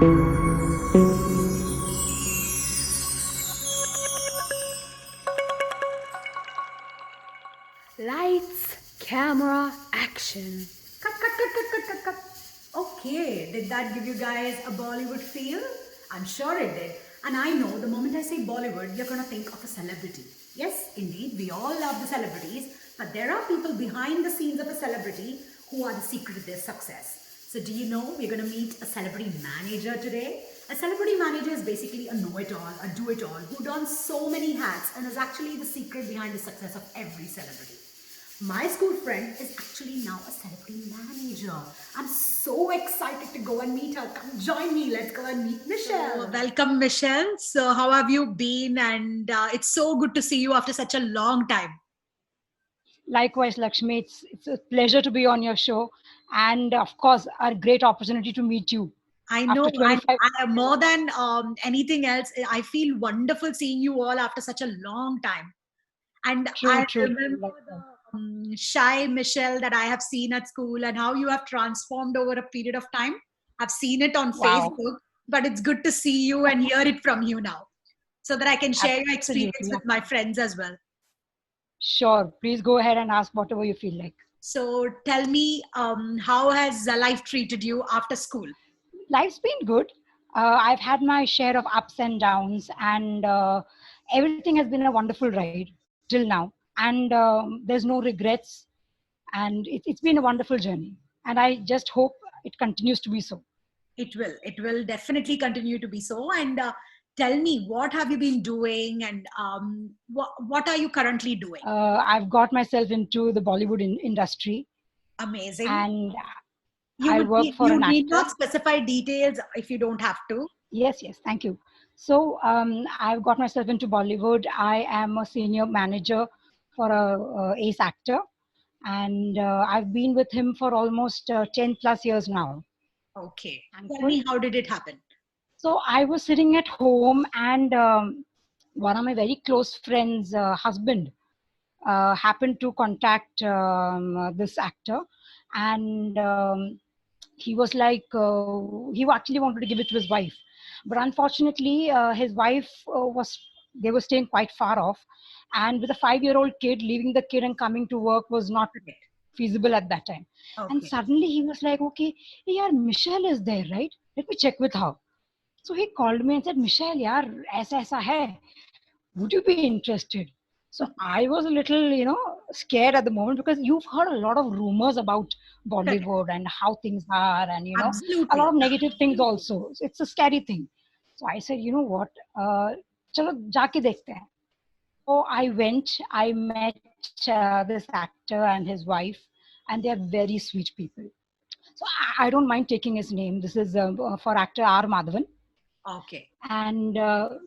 Lights, camera, action. Cut, cut, cut, cut, cut, cut, cut. Okay, did that give you guys a Bollywood feel? I'm sure it did. And I know the moment I say Bollywood, you're gonna think of a celebrity. Yes, indeed, we all love the celebrities, but there are people behind the scenes of a celebrity who are the secret of their success. So, do you know we're gonna meet a celebrity manager today? A celebrity manager is basically a know it all, a do it all, who dons so many hats and is actually the secret behind the success of every celebrity. My school friend is actually now a celebrity manager. I'm so excited to go and meet her. Come join me. Let's go and meet Michelle. Welcome, Michelle. So, how have you been? And it's so good to see you after such a long time. Likewise, Lakshmi, it's a pleasure to be on your show, and of course, a great opportunity to meet you. I know, After 25 more than anything else, I feel wonderful seeing you all after such a long time. And I remember the shy Michelle that I have seen at school and how you have transformed over a period of time. I've seen it on Facebook, but it's good to see you and hear it from you now so that I can share your experience with my friends as well. Sure, please go ahead and ask whatever you feel like. So tell me, how has life treated you after school? Life's been good. I've had my share of ups and downs, and everything has been a wonderful ride till now. And there's no regrets, and it's been a wonderful journey. And I just hope it continues to be so. It will definitely continue to be so. And tell me, what have you been doing, and what are you currently doing? I've got myself into the Bollywood industry. Amazing. And you need not specify details if you don't have to. Yes, thank you. So I've got myself into Bollywood. I am a senior manager for a ace actor, and I've been with him for almost 10 plus years now. Okay. Tell me, how did it happen? So I was sitting at home, and one of my very close friends' husband happened to contact this actor, and he was like, he actually wanted to give it to his wife, but unfortunately his wife they were staying quite far off, and with a 5-year-old kid, leaving the kid and coming to work was not feasible at that time. And suddenly he was like, okay, yeah, Michelle is there, right? Let me check with her. So he called me and said, Michelle, yaar, aisa hai. Would you be interested? So I was a little, scared at the moment, because you've heard a lot of rumors about Bollywood and how things are, and, a lot of negative things also. So it's a scary thing. So I said, you know what, chalo jaake dekhte hain. So I went, I met this actor and his wife, and they're very sweet people. So I don't mind taking his name. This is for actor R. Madhavan. Okay. And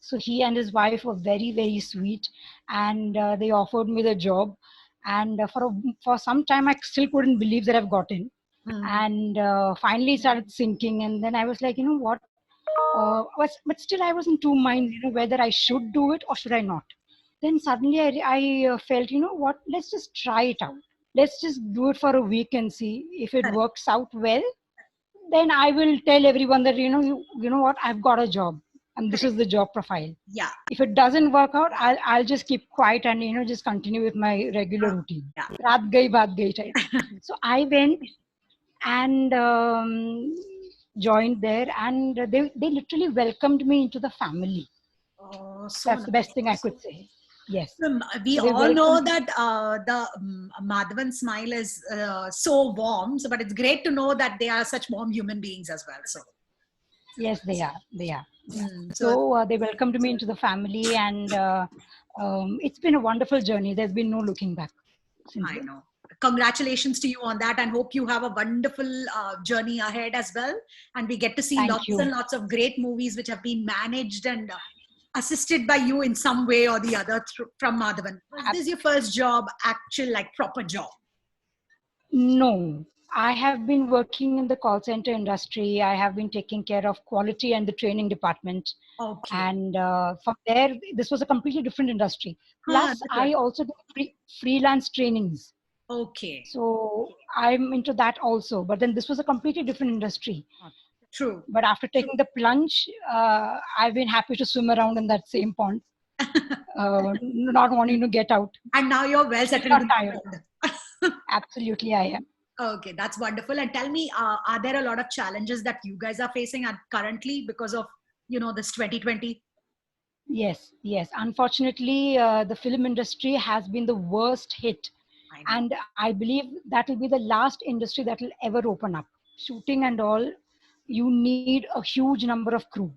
so he and his wife were very, very sweet, and they offered me the job. And for some time, I still couldn't believe that I've gotten. And finally, it started sinking. And then I was like, you know what? But still, I was in two minds, whether I should do it or should I not. Then suddenly, I felt, you know what? Let's just try it out. Let's just do it for a week and see if it works out well. Then I will tell everyone that, you know what, I've got a job and this is the job profile. Yeah. If it doesn't work out, I'll just keep quiet and, just continue with my regular routine. Raat gayi, baat gayi type. So I went and joined there, and they literally welcomed me into the family. Oh, so that's the best thing I could say. Yes. We all know that the Madhavan smile is so warm, but it's great to know that they are such warm human beings as well. So yes, they are. So they welcomed me into the family, and it's been a wonderful journey. There's been no looking back. I know. Congratulations to you on that, and hope you have a wonderful journey ahead as well. And we get to see lots and lots of great movies which have been managed and assisted by you in some way or the other from Madhavan. Was this your first job, actual proper job? No, I have been working in the call center industry. I have been taking care of quality and the training department. Okay. And from there, this was a completely different industry. Plus, I also do freelance trainings. Okay. So I'm into that also. But then this was a completely different industry. True. But after taking the plunge, I've been happy to swim around in that same pond, not wanting to get out. And now you're well settled Not in tired. the pond. Absolutely, I am. Okay, that's wonderful. And tell me, are there a lot of challenges that you guys are facing currently because of, this 2020? Yes, yes. Unfortunately, the film industry has been the worst hit. I know. And I believe that will be the last industry that will ever open up. Shooting and all, you need a huge number of crew.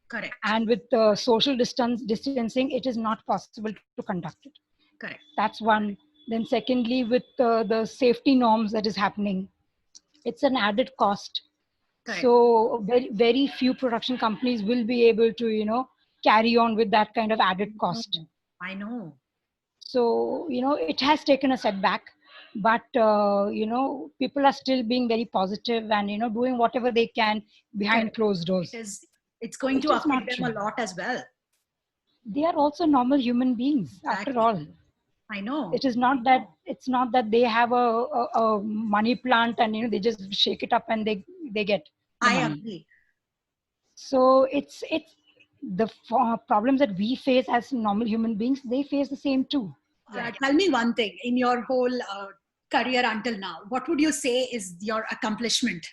Correct. And with social distancing, it is not possible to conduct it. Correct. That's one. Then secondly, with the safety norms that is happening, it's an added cost. Correct. So very, very few production companies will be able to, carry on with that kind of added cost. I know. So, it has taken a setback, but, people are still being very positive and, doing whatever they can behind Correct. closed doors. It's going Which to is not affect them a true. lot as well. They are also normal human beings, Exactly. after all. I know. It's not that they have a money plant and, they just shake it up and they get the I money. agree. So it's the problems that we face as normal human beings, they face the same too. Tell me one thing in your whole career until now. What would you say is your accomplishment?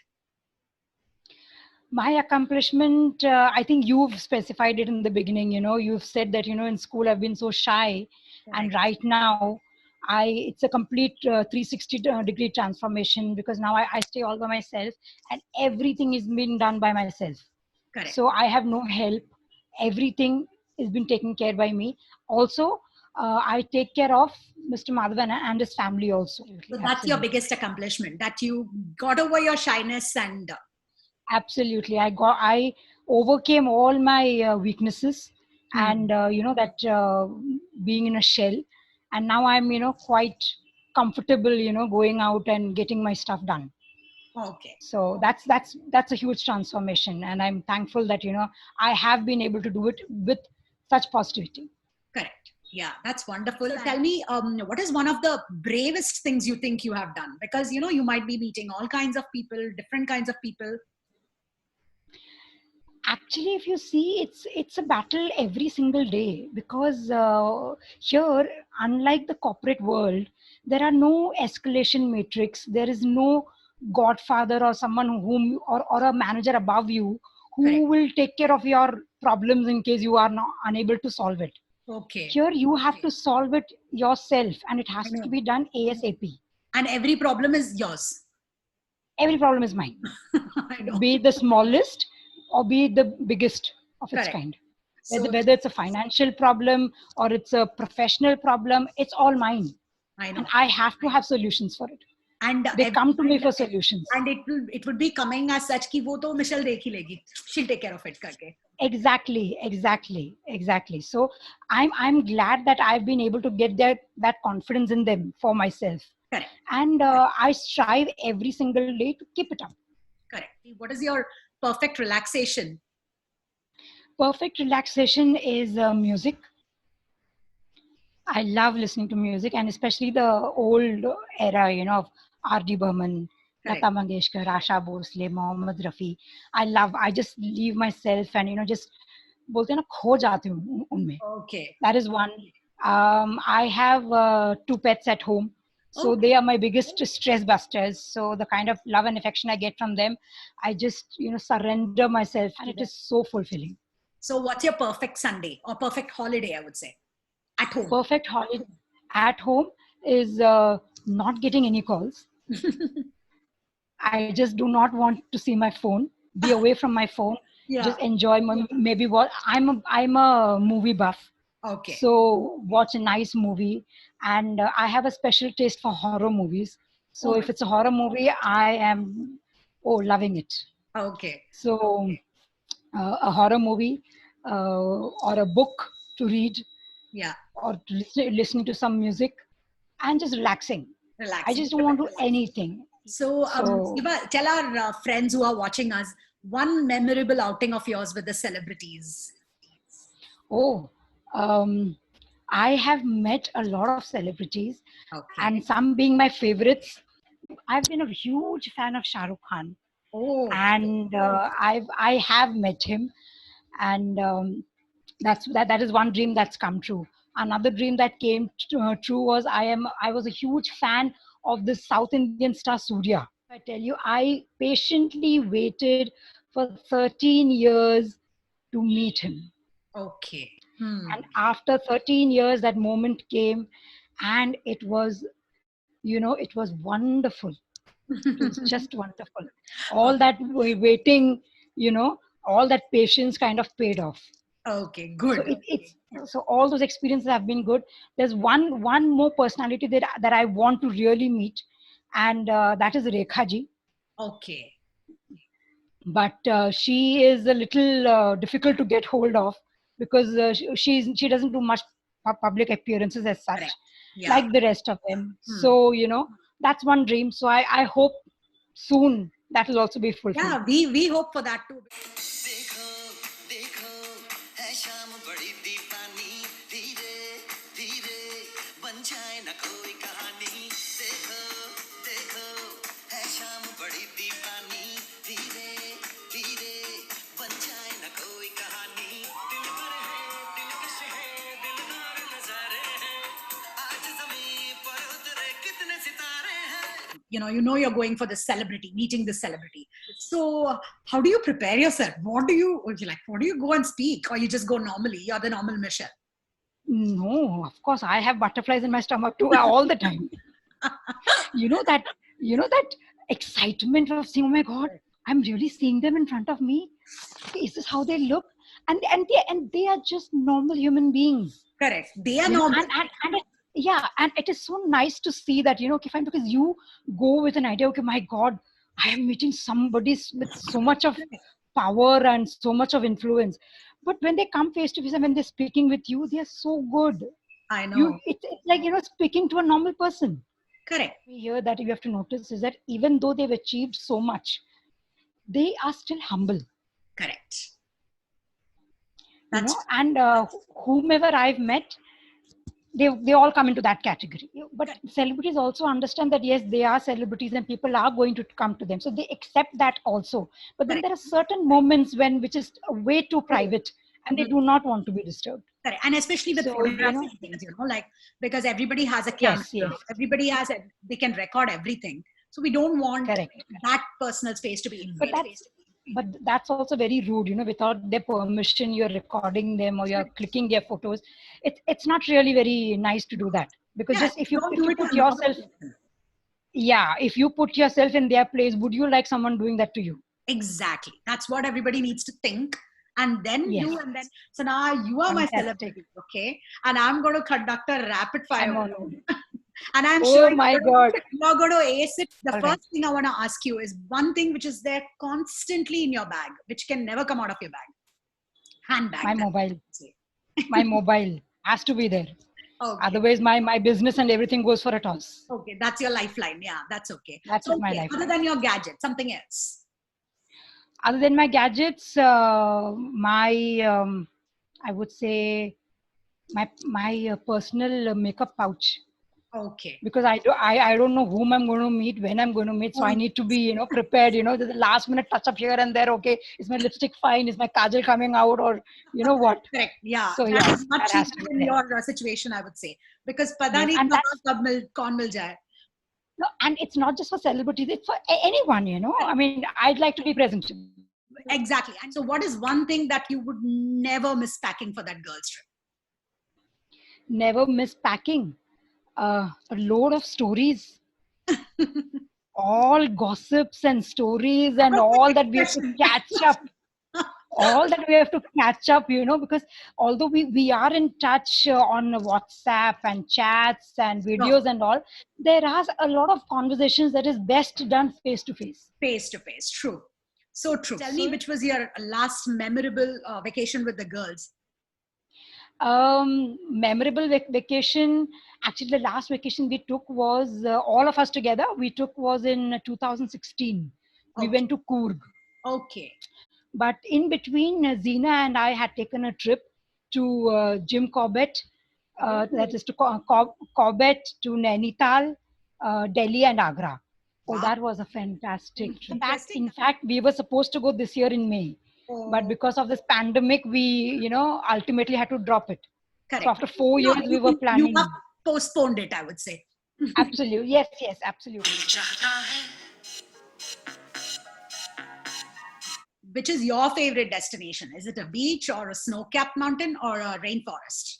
My accomplishment, I think you've specified it in the beginning. You've said that in school I've been so shy, and right now it's a complete 360 degree transformation, because now I stay all by myself and everything is being done by myself. Correct. So I have no help. Everything is being taken care by me. Also, I take care of Mr. Madhavan and his family also. So that's your biggest accomplishment, that you got over your shyness and Absolutely. I overcame all my weaknesses and, that being in a shell. And now I'm, quite comfortable, going out and getting my stuff done. okay. So that's a huge transformation. And I'm thankful that, I have been able to do it with such positivity. Correct. Yeah, that's wonderful. So tell me, what is one of the bravest things you think you have done? Because, you might be meeting all kinds of people, different kinds of people. Actually, if you see, it's a battle every single day, because here, unlike the corporate world, there are no escalation matrix. There is no godfather or someone or a manager above you who Correct. will take care of your problems in case you are not unable to solve it. Okay. Here, you have to solve it yourself, and it has I know. to be done ASAP. And every problem is yours. Every problem is mine, I know. be it the smallest or be it the biggest of its Correct. kind. So, Whether it's a financial problem or it's a professional problem, it's all mine. I know. And I have to have solutions for it. And They come to me for solutions. And it would be coming as such ki wo to Michelle dekh hi legi. She'll take care of it karke. Exactly. So I'm glad that I've been able to get that confidence in them for myself. Correct. And I strive every single day to keep it up. Correct. What is your perfect relaxation? Perfect relaxation is music. I love listening to music, and especially the old era, of R.D. Burman, Correct. Lata Mangeshkar, Asha Bhosle, Mohammad Rafi. I just leave myself and, just बोलते हैं ना, खो जाती हूँ उनमें. Okay. That is one. I have 2 pets at home. So Okay. they are my biggest stress busters. So the kind of love and affection I get from them, I just, surrender myself, and it is so fulfilling. So what's your perfect Sunday or perfect holiday, I would say, at home? Perfect holiday at home is not getting any calls. I just do not want to see my phone, be away from my phone, just enjoy maybe what I'm a movie buff. Okay. So watch a nice movie, and I have a special taste for horror movies. So if it's a horror movie, I am loving it. Okay. So a horror movie or a book to read, or to listening to some music, and just relaxing. I just don't want to do anything. So Siva, tell our friends who are watching us one memorable outing of yours with the celebrities. I have met a lot of celebrities, Okay. and some being my favorites. I've been a huge fan of Shah Rukh Khan. Oh, and I have met him, and that is one dream that's come true. Another dream that came true was I was a huge fan of the South Indian star Surya. I tell you, I patiently waited for 13 years to meet him. okay. And after 13 years, that moment came, and it was, it was wonderful. It was just wonderful. All that waiting, all that patience kind of paid off. Okay, So good. so all those experiences have been good. There's one more personality that I want to really meet, and that is Rekha ji. Okay. But she is a little difficult to get hold of, because she doesn't do much public appearances as such, Correct. Yeah. like the rest of them. So that's one dream. So I hope soon that will also be fulfilled. Yeah, we hope for that too. देखो देखो है शाम बड़ी दीवानी धीरे धीरे बन जाए न कोई कहानी देखो देखो है शाम बड़ी दीवानी धीरे धीरे बन जाए न कोई कहानी दिल भर है दिलकश है दिलदार नजारे हैं आज जमीन पर उतरे कितने सितारे हैं. You know you're going for this celebrity, meeting this celebrity. So how do you prepare yourself? What do you go and speak, or you just go normally? You're the normal Michelle. No, of course I have butterflies in my stomach too all the time. that excitement of seeing, oh my God, I'm really seeing them in front of me. Is this how they look? And they are just normal human beings. Correct. They are You know, normal. and it is so nice to see that, okay, fine, because you go with an idea, okay, my God, I am meeting somebody with so much of power and so much of influence. But when they come face to face and when they're speaking with you, they are so good. I know. It's like, speaking to a normal person. Correct. Here that you have to notice is that even though they've achieved so much, they are still humble. Correct. And whomever I've met, they all come into that category. But celebrities also understand that yes, they are celebrities and people are going to come to them, so they accept that also. But then there are certain moments which is way too private, and they do not want to be disturbed. Correct. And especially with photographic things, like, because everybody has a camera, everybody has they can record everything, so we don't want that personal space to be invaded. But that's also very rude, without their permission, you're recording them or you're clicking their photos. It's not really very nice to do that, because just if you put yourself, if you put yourself in their place, would you like someone doing that to you? Exactly. That's what everybody needs to think. And then so now you are my celebrity, okay? And I'm going to conduct a rapid fire. And I'm sure my God, you're going to ace it. The first thing I want to ask you is one thing which is there constantly in your bag, which can never come out of your bag. Handbag. My mobile. My mobile has to be there. Okay. Otherwise, my business and everything goes for a toss. Okay, that's your lifeline. Yeah, that's okay. That's my lifeline. Other than your gadget, something else. Other than my gadgets, I would say my personal makeup pouch. Okay. Because I don't know whom I'm going to meet, when I'm going to meet, so I need to be prepared. The last minute touch up here and there. Okay, is my lipstick fine? Is my kajal coming out, or what? Correct. Yeah. So that's much easier in your situation, I would say, because padani kaun mil jaye. No, and it's not just for celebrities; it's for anyone. I mean, I'd like to be present. Exactly. And so, what is one thing that you would never miss packing for that girls' trip? Never miss packing. A load of stories, all gossips and stories, and all that we have to catch up. All that we have to catch up, because although we are in touch on WhatsApp and chats and videos and all, there are a lot of conversations that is best done face to face. Face to face, true. So true. Tell me, which was your last memorable vacation with the girls? Memorable vacation. Actually, the last vacation we took was all of us together. We took was in 2016. We went to Coorg. Okay. But in between, Zina and I had taken a trip to Jim Corbett. That is to Corbett, to Nainital, Delhi and Agra. Oh, Wow. that was a fantastic trip. Interesting. In fact, we were supposed to go this year in May, but Oh, because of this pandemic, we, ultimately had to drop it. So correct. after 4 years, No, we were you have planning. postponed it, I would say. Absolutely. Yes, yes, absolutely. Which is your favorite destination? Is it a beach or a snow-capped mountain or a rainforest?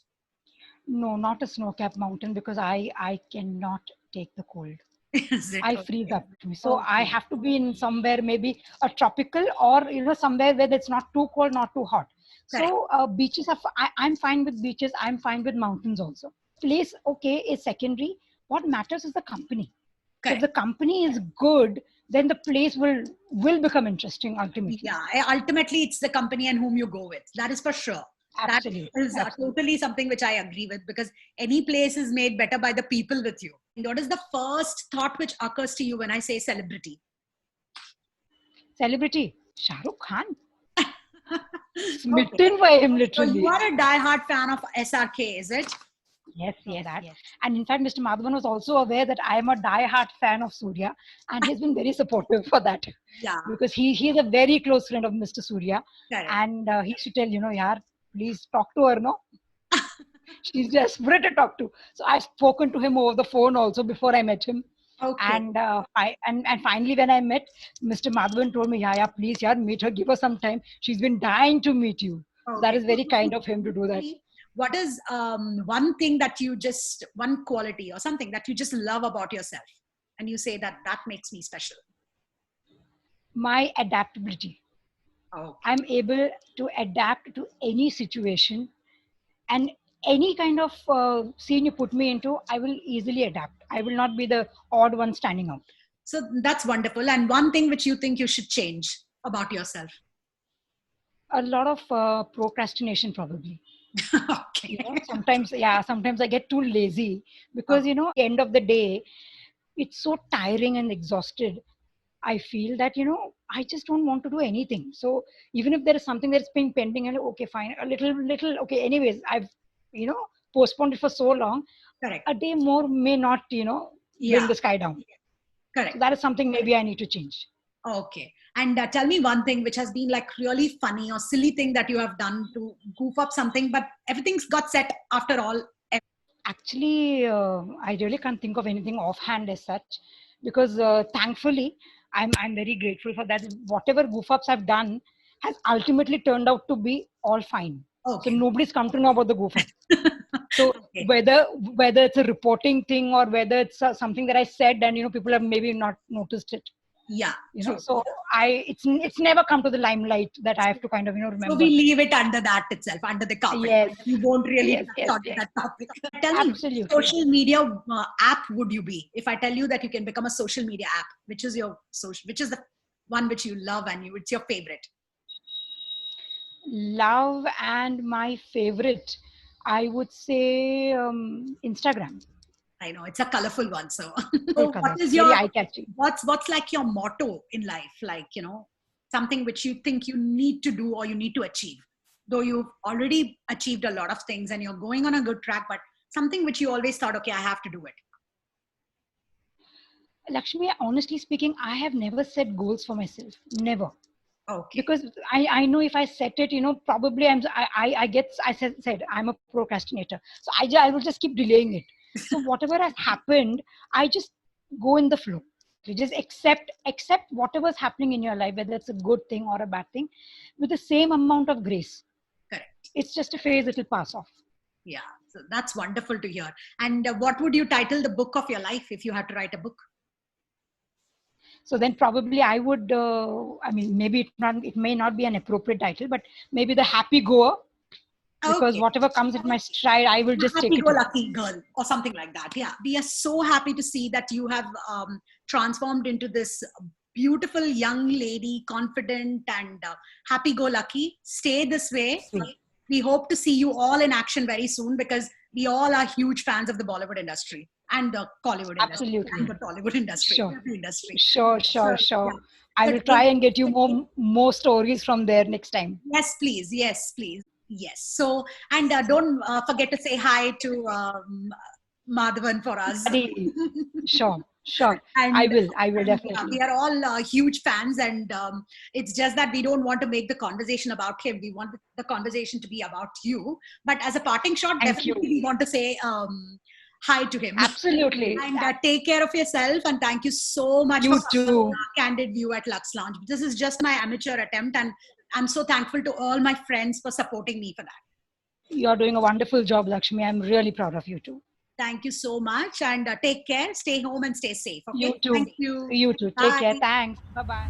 No, not a snow-capped mountain because I cannot take the cold. Is it? I freeze Okay. up. So I Okay. have to be in somewhere maybe a tropical or somewhere where it's not too cold, not too hot. Correct. So beaches are. I'm fine with beaches. I'm fine with mountains also. Place okay is secondary. What matters is the company. So if Correct. the company is good, then the place will become interesting ultimately. Yeah. Ultimately, it's the company and whom you go with. That is for sure. That Absolutely. is Absolutely. totally something which I agree with, because any place is made better by the people with you. And what is the first thought which occurs to you when I say celebrity? Celebrity Shah Rukh Khan. Okay. Smitten by him So literally. you are a die-hard fan of SRK, is it? Yes, yes, that. And in fact, Mr. Madhavan was also aware that I am a die-hard fan of Surya, and he's been very supportive for that Yeah. because he is a very close friend of Mr. Surya, Correct. and he used to tell, yaar, please talk to her, no? She's desperate to talk to. So I've spoken to him over the phone also before I met him. Okay. And finally, when I met Mr. Madhavan, told me, yeah, please, yeah, meet her, give her some time. She's been dying to meet you. So that Okay. is very kind of him to do that. What is one thing that one quality or something that you just love about yourself, and you say that makes me special? My adaptability. Oh, I'm able to adapt to any situation, and any kind of scene you put me into, I will easily adapt. I will not be the odd one standing out. so that's wonderful. And one thing which you think you should change about yourself? A lot of procrastination, probably. Okay. Sometimes I get too lazy because, end of the day, it's so tiring and exhausted. I feel that, I just don't want to do anything. So even if there is something that's been pending, and okay, fine, a little, okay, anyways, I've, postponed it for so long, Correct. a day more may not, Yeah. bring the sky down. Correct. So that is something maybe I need to change. Okay. And tell me one thing which has been like really funny or silly thing that you have done to goof up something, but everything's got set after all. Actually, I really can't think of anything offhand as such, because thankfully, I'm very grateful for that. Whatever goof ups I've done has ultimately turned out to be all fine. So Okay. nobody's come to know about the goof up. So Okay. whether it's a reporting thing or whether it's something that I said and people have maybe not noticed it. Yeah. True. So it's never come to the limelight that I have to kind of remember. So we leave it under that itself, under the carpet. Yes. We won't really Yes, yes, touch yes. that topic. Tell me, Absolutely. which social media app would you be if I tell you that you can become a social media app? Which is the one which you love and it's your favorite? Love and my favorite, I would say Instagram. I know it's a colorful one. So, Full so colors, what is very your eye-catching. what's like your motto in life? Like something which you think you need to do or you need to achieve. Though you've already achieved a lot of things and you're going on a good track, but something which you always thought, okay, I have to do it. Lakshmi, honestly speaking, I have never set goals for myself. Never. Okay. Because I know if I set it, probably I said I'm a procrastinator. So I will just keep delaying it. So whatever has happened, I just go in the flow. You just accept whatever's happening in your life, whether it's a good thing or a bad thing, with the same amount of grace. Correct. It's just a phase, it'll pass off. Yeah, so that's wonderful to hear. And what would you title the book of your life if you had to write a book? So then probably I would, maybe it may not be an appropriate title, but maybe The Happy Goer, because Okay. whatever comes in my stride, I will just take it. Happy-go-lucky girl or something like that. Yeah, we are so happy to see that you have transformed into this beautiful young lady, confident and happy-go-lucky. Stay this way. Sweet. We hope to see you all in action very soon, because we all are huge fans of the Bollywood industry and the Collywood industry. Absolutely. And the Tollywood industry. Sure. Every industry. Sure. Yeah. I So will try and get you more stories from there next time. Yes, please. Yes, please. Yes. So, and don't forget to say hi to Madhavan for us. Sure. Sure. And I will we definitely. are all huge fans, and it's just that we don't want to make the conversation about him. We want the conversation to be about you. But as a parting shot, Thank definitely you. we want to say hi to him. Absolutely. And take care of yourself, and thank you so much You for coming too. on our Candid View at Lux Lounge. This is just my amateur attempt, and I'm so thankful to all my friends for supporting me for that. You're doing a wonderful job, Lakshmi. I'm really proud of you too. Thank you so much, and take care, stay home, and stay safe. Okay? You too. Thank you. You too. Take care. Bye. Thanks. Bye-bye.